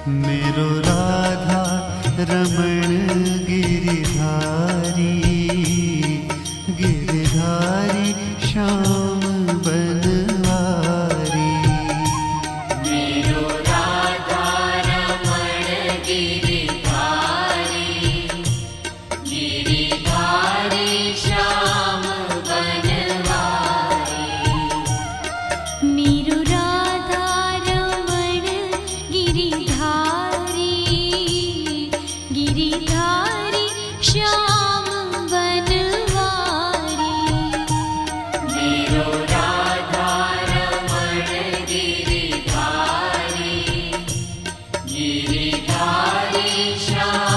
मेरो राधा रमण गिरिधारी, गिरिधारी श्याम बनवारी। मेरो राधा रमण गिरिधारी, गिरिधारी श्याम बनवारी। मेरो राधा रमण गिरिधारी, गिरिधारी श्याम बनवारी। मेरो राधा रमण गिरिधारी, गिरिधारी श्याम